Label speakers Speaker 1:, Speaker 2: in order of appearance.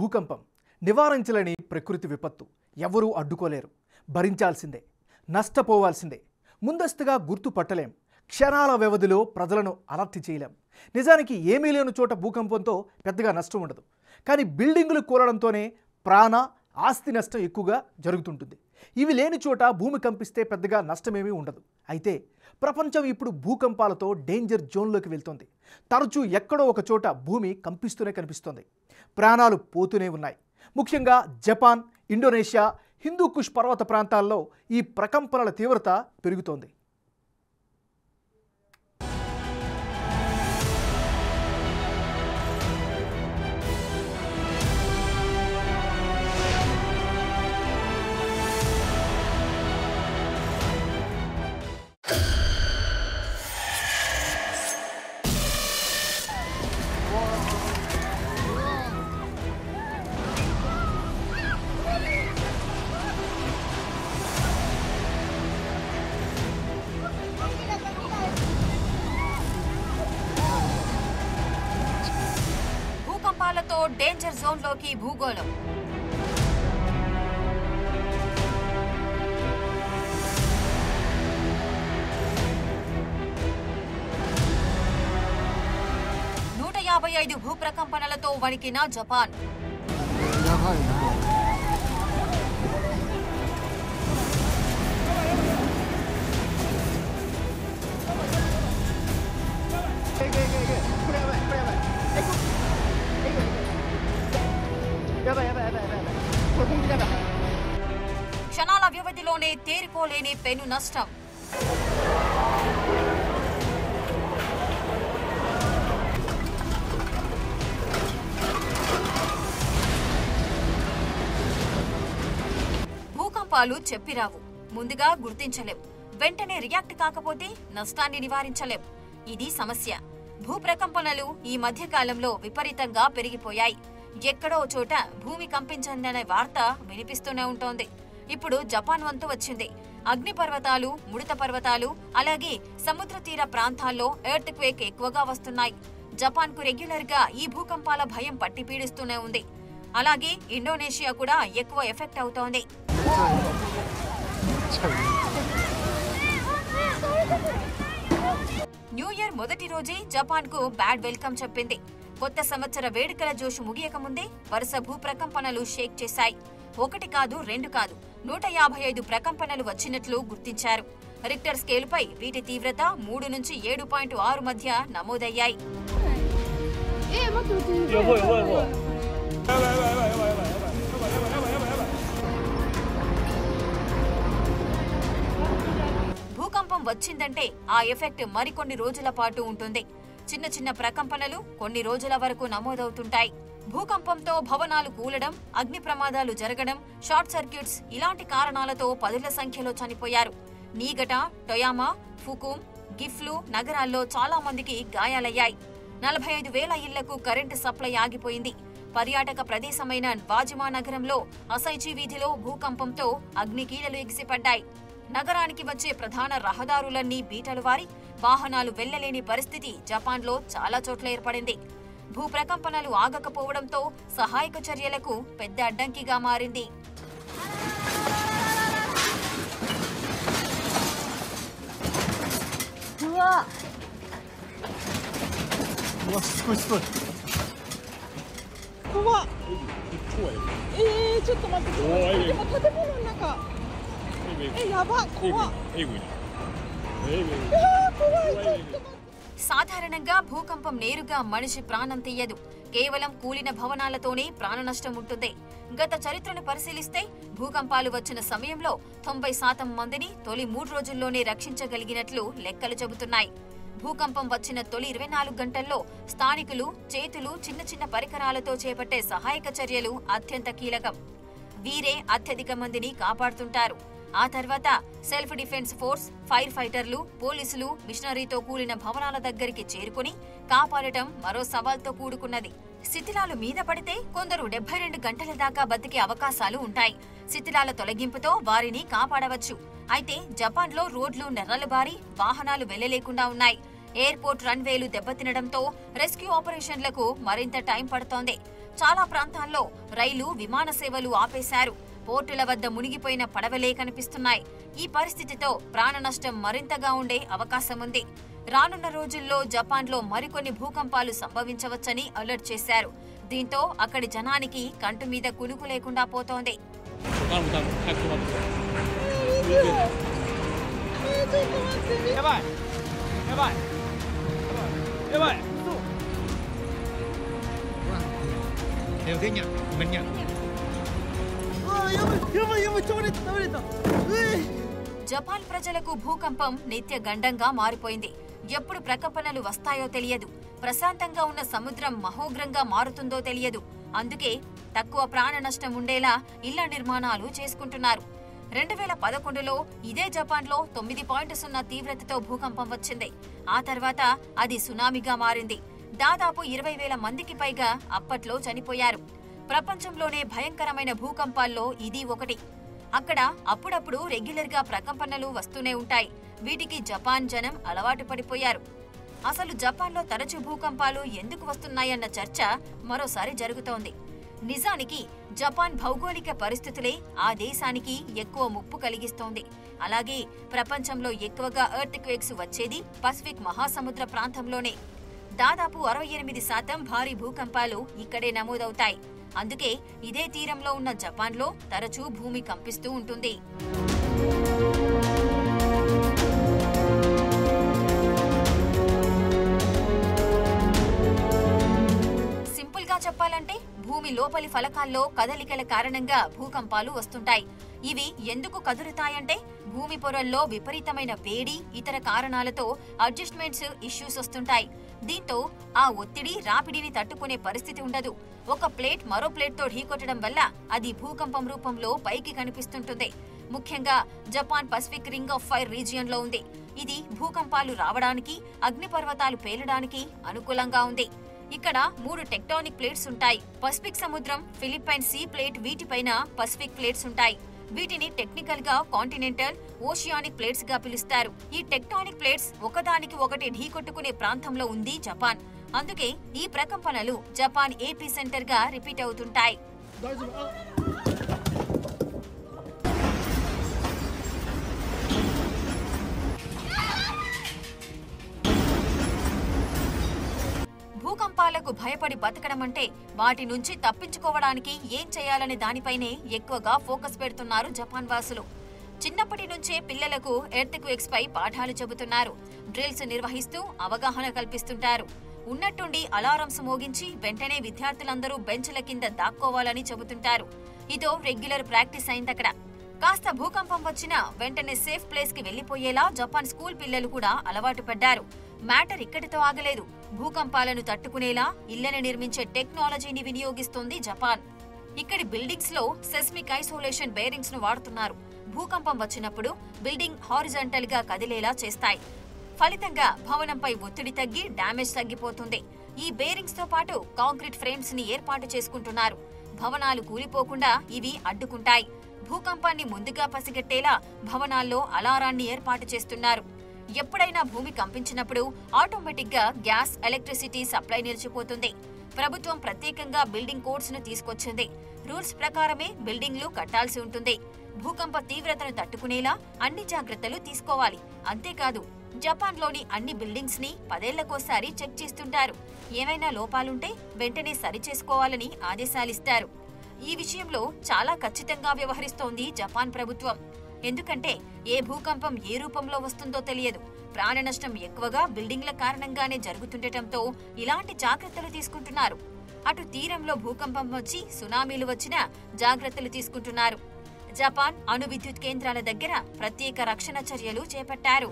Speaker 1: భూకంపం నివారించలేని ప్రకృతి విపత్తు. ఎవరూ అడ్డుకోలేరు, భరించాల్సిందే, నష్టపోవాల్సిందే. ముందస్తుగా గుర్తుపట్టలేం, క్షణాల వ్యవధిలో ప్రజలను అలర్ట్ చేయలేం. నిజానికి ఏమీ లేని చోట భూకంపంతో పెద్దగా నష్టం ఉండదు, కానీ బిల్డింగులు కూలడంతోనే ప్రాణ ఆస్తి నష్టం ఎక్కువగా జరుగుతుంటుంది. ఇవి లేని చోట భూమి కంపిస్తే పెద్దగా నష్టమేమీ ఉండదు. అయితే ప్రపంచం ఇప్పుడు భూకంపాలతో డేంజర్ జోన్లోకి వెళ్తోంది. తరచూ ఎక్కడో ఒక చోట భూమి కంపిస్తూనే కనిపిస్తోంది. ప్రాణాలు పోతూనే ఉన్నాయి. ముఖ్యంగా జపాన్, ఇండోనేషియా, హిందూకుష్ పర్వత ప్రాంతాల్లో ఈ ప్రకంపనల తీవ్రత పెరుగుతోంది.
Speaker 2: భూకంపాలతో డేంజర్ జోన్లోకి భూగోళం. నూట 55 భూప్రకంపనలతో వణికిన జపాన్. క్షణాల వ్యవధిలోనే తేరుకోలేని పెను నష్టం. భూకంపాలు చెప్పిరావు, ముందుగా గుర్తించలేం, వెంటనే రియాక్ట్ కాకపోతే నష్టాన్ని నివారించలేం. ఇది సమస్య. భూప్రకంపనలు ఈ మధ్య కాలంలో విపరీతంగా పెరిగిపోయాయి. ఎక్కడో చోట భూమి కంపించిందనే వార్త వినిపిస్తూనే ఉంటోంది. ఇప్పుడు జపాన్ వంతు వచ్చింది. అగ్నిపర్వతాలు, ముడత పర్వతాలు, అలాగే సముద్ర తీర ప్రాంతాల్లో ఎర్త్ క్వేక్ ఎక్కువగా వస్తున్నాయి. జపాన్ కు రెగ్యులర్ గా ఈ భూకంపాల భయం పట్టి పీడిస్తూనే ఉంది. అలాగే ఇండోనేషియా కూడా ఎక్కువ ఎఫెక్ట్ అవుతోంది. న్యూ ఇయర్ మొదటి రోజే జపాన్ కు బ్యాడ్ వెల్కమ్ చెప్పింది. కొత్త సంవత్సర వేడుకల జోషు ముగియక ముందే వరుస భూప్రకంపనలు షేక్ చేశాయి. ఒకటి కాదు, రెండు కాదు, 155 ప్రకంపనలు వచ్చినట్లు గుర్తించారు. రిక్టర్ స్కేలుపై వీటి తీవ్రత 3 నుంచి 7.6 మధ్య నమోదయ్యాయి. భూకంపం వచ్చిందంటే ఆ ఎఫెక్ట్ మరికొన్ని రోజుల పాటు ఉంటుంది. చిన్న చిన్న ప్రకంపనలు కొన్ని రోజుల వరకు నమోదవుతుంటాయి. భూకంపంతో భవనాలు కూలడం, అగ్ని ప్రమాదాలు జరగడం, షార్ట్ సర్క్యూట్స్ ఇలాంటి కారణాలతో పదుల సంఖ్యలో చనిపోయారు. నీగట, టొయామా, ఫుకుమ్, గిఫ్లు నగరాల్లో చాలా మందికి గాయాలయ్యాయి. 45,000 ఇళ్లకు కరెంటు సప్లై ఆగిపోయింది. పర్యాటక ప్రదేశమైన వాజిమా నగరంలో అసైచి వీధిలో భూకంపంతో అగ్నికీలలు ఎగిసిపడ్డాయి. నగరానికి వచ్చే ప్రధాన రహదారులన్నీ బీటలు వారి వాహనాలు వెళ్లలేని పరిస్థితి జపాన్లో చాలా చోట్ల ఏర్పడింది. భూప్రకంపనలు ఆగకపోవడంతో సహాయక చర్యలకు పెద్ద అడ్డంకిగా మారింది. సాధారణంగా భూకంపం నేరుగా మనిషి ప్రాణం తీయదు. కేవలం కూలిన భవనాలతోనే ప్రాణ నష్టం ఉంటుంది. గత చరిత్రను పరిశీలిస్తే భూకంపాలు వచ్చిన సమయంలో 90% మందిని తొలి 3 రోజుల్లోనే రక్షించగలిగినట్లు లెక్కలు చెబుతున్నాయి. భూకంపం వచ్చిన తొలి 24 గంటల్లో స్థానికులు చేతులు చిన్న చిన్న పరికరాలతో చేపట్టే సహాయక చర్యలు అత్యంత కీలకం. వీరే అత్యధిక మందిని కాపాడుతుంటారు. ఆ తర్వాత సెల్ఫ్ డిఫెన్స్ ఫోర్స్, ఫైర్ ఫైటర్లు, పోలీసులు మిషనరీతో కూలిన భవనాల దగ్గరికి చేరుకుని కాపాడటం మరో సవాల్తో కూడుకున్నది. శిథిలాలు మీద పడితే కొందరు 72 గంటల దాకా బతికే అవకాశాలు ఉంటాయి. శిథిలాల తొలగింపుతో వారిని కాపాడవచ్చు. అయితే జపాన్లో రోడ్లు నెర్రలు బారి వాహనాలు వెళ్లలేకుండా ఉన్నాయి. ఎయిర్పోర్ట్ రన్వేలు దెబ్బతినడంతో రెస్క్యూ ఆపరేషన్లకు మరింత టైం పడుతోంది. చాలా ప్రాంతాల్లో రైలు, విమాన సేవలు ఆపేశారు. పోర్టుల వద్ద మునిగిపోయిన పడవలే కనిపిస్తున్నాయి. ఈ పరిస్థితితో ప్రాణ నష్టం మరింతగా ఉండే అవకాశం ఉంది. రానున్న రోజుల్లో జపాన్లో మరికొన్ని భూకంపాలు సంభవించవచ్చని అలర్ట్ చేశారు. దీంతో అక్కడి జనానికి కంటి మీద కునుకు లేకుండా పోతోంది. జపాన్ ప్రజలకు భూకంపం నిత్య గండంగా మారిపోయింది. ఎప్పుడు ప్రకంపనలు వస్తాయో తెలియదు. ప్రశాంతంగా ఉన్న సముద్రం మహోగ్రంగా మారుతుందో తెలియదు. అందుకే తక్కువ ప్రాణ నష్టం ఉండేలా ఇళ్ల నిర్మాణాలు చేసుకుంటున్నారు. 2011లో ఇదే జపాన్లో 9.0 తీవ్రతతో భూకంపం వచ్చింది. ఆ తర్వాత అది సునామీగా మారింది. దాదాపు 20,000 మందికి పైగా అప్పట్లో చనిపోయారు. ప్రపంచంలోనే భయంకరమైన భూకంపాల్లో ఇది ఒకటి. అక్కడ అప్పుడప్పుడు రెగ్యులర్ గా ప్రకంపనలు వస్తూనే ఉంటాయి. వీటికి జపాన్ జనం అలవాటు పడిపోయారు. అసలు జపాన్లో తరచూ భూకంపాలు ఎందుకు వస్తున్నాయన్న చర్చ మరోసారి జరుగుతోంది. నిజానికి జపాన్ భౌగోళిక పరిస్థితులే ఆ దేశానికి ఎక్కువ ముప్పు కలిగిస్తోంది. అలాగే ప్రపంచంలో ఎక్కువగా ఎర్త్ క్వేక్స్ వచ్చేది పసిఫిక్ మహాసముద్ర ప్రాంతంలోనే. దాదాపు 68% భారీ భూకంపాలు ఇక్కడే నమోదవుతాయి. అందుకే ఇదే తీరంలో ఉన్న జపాన్లో తరచూ భూమి కంపిస్తూ ఉంటుంది. సింపుల్ గా చెప్పాలంటే భూమి లోపలి ఫలకాల్లో కదలికల కారణంగా భూకంపాలు వస్తుంటాయి. ఇవి ఎందుకు కదులుతాయంటే భూమి పొరల్లో విపరీతమైన వేడి, ఇతర కారణాలతో అడ్జస్ట్మెంట్స్ ఇష్యూస్ వస్తుంటాయి. దీంతో ఆ ఒత్తిడి, రాపిడిని తట్టుకునే పరిస్థితి ఉండదు. ఒక ప్లేట్ మరో ప్లేట్ తో ఢీకొట్టడం వల్ల అది భూకంపం రూపంలో పైకి కనిపిస్తుంటుంది. ముఖ్యంగా Japan Pacific ring of fire region లో ఉంది. ఇది భూకంపాలు రావడానికి, అగ్నిపర్వతాలు పేలడానికి అనుకూలంగా ఉంది. ఇక్కడ 3 టెక్టానిక్ ప్లేట్స్ ఉంటాయి. పసిఫిక్ సముద్రం, ఫిలిప్పైన్ సీ ప్లేట్, వీటిపైన పసిఫిక్ ప్లేట్స్ ఉంటాయి. వీటిని టెక్నికల్ గా కాంటినెంటల్, ఓషియానిక్ ప్లేట్స్ గా పిలుస్తారు. ఈ టెక్టానిక్ ప్లేట్స్ ఒకదానికి ఒకటి ఢీకొట్టుకునే ప్రాంతంలో ఉంది జపాన్. అందుకే ఈ ప్రకంపనలు జపాన్ ఏపీ సెంటర్ గా రిపీట్ అవుతుంటాయి. భూకంపాలకు భయపడి బతకడం అంటే వాటి నుంచి తప్పించుకోవడానికి ఏం చేయాలనే దానిపైనే ఎక్కువగా ఫోకస్ పెడుతున్నారు జపాన్ వాసులు. చిన్నప్పటి నుంచే పిల్లలకు ఎర్త్ క్వేక్స్ పై పాఠాలు చెబుతున్నారు. డ్రిల్స్ నిర్వహిస్తూ అవగాహన కల్పిస్తుంటారు. ఉన్నట్టుండి అలారమ్స్ మోగించి వెంటనే విద్యార్థులందరూ బెంచ్ల కింద దాక్కోవాలని చెబుతుంటారు. ఇదో రెగ్యులర్ ప్రాక్టీస్ అయిందక్కడ. కాస్త భూకంపం వచ్చినా వెంటనే సేఫ్ ప్లేస్ కి వెళ్లిపోయేలా జపాన్ స్కూల్ పిల్లలు కూడా అలవాటు పడ్డారు. మ్యాటర్ ఇక్కడితో ఆగలేదు. భూకంపాలను తట్టుకునేలా ఇళ్లను నిర్మించే టెక్నాలజీని వినియోగిస్తోంది జపాన్. ఇక్కడి బిల్డింగ్స్ లో సెస్మిక్ ఐసోలేషన్ బేరింగ్స్ ను వాడుతున్నారు. భూకంపం వచ్చినప్పుడు బిల్డింగ్ హారిజాంటల్ గా కదిలేలా చేస్తాయి. ఫలితంగా భవనంపై ఒత్తిడి తగ్గి డ్యామేజ్ తగ్గిపోతుంది. ఈ బేరింగ్స్ తో పాటు కాంక్రీట్ ఫ్రేమ్స్ ని ఏర్పాటు చేసుకుంటున్నారు. భవనాలు కూలిపోకుండా ఇవి అడ్డుకుంటాయి. భూకంపాన్ని ముందుగా పసిగట్టేలా భవనాల్లో అలారాన్ని ఏర్పాటు చేస్తున్నారు. ఎప్పుడైనా భూమి కంపించినప్పుడు ఆటోమేటిక్ గా గ్యాస్, ఎలక్ట్రిసిటీ సప్లై నిలిచిపోతుంది. ప్రభుత్వం ప్రత్యేకంగా బిల్డింగ్ కోడ్స్ ను తీసుకొచ్చింది. రూల్స్ ప్రకారమే బిల్డింగ్లు కట్టాల్సి ఉంటుంది. భూకంప తీవ్రతను తట్టుకునేలా అన్ని జాగ్రత్తలు తీసుకోవాలి. అంతేకాదు జపాన్లోని అన్ని బిల్డింగ్స్ ని 10 ఏళ్లకోసారి చెక్ చేస్తుంటారు. ఏమైనా లోపాలుంటే వెంటనే సరిచేసుకోవాలని ఆదేశాలిస్తారు. ఈ విషయంలో చాలా ఖచ్చితంగా వ్యవహరిస్తోంది జపాన్ ప్రభుత్వం. ఎందుకంటే ఏ భూకంపం ఏ రూపంలో వస్తుందో తెలియదు. ప్రాణ నష్టం ఎక్కువగా బిల్డింగ్ల కారణంగానే జరుగుతుండటంతో ఇలాంటి జాగ్రత్తలు తీసుకుంటున్నారు. అటు తీరంలో భూకంపం వచ్చి సునామీలు వచ్చినా జాగ్రత్తలు తీసుకుంటున్నారు. జపాన్ అణు విద్యుత్ కేంద్రాల దగ్గర ప్రత్యేక రక్షణ చర్యలు చేపట్టారు.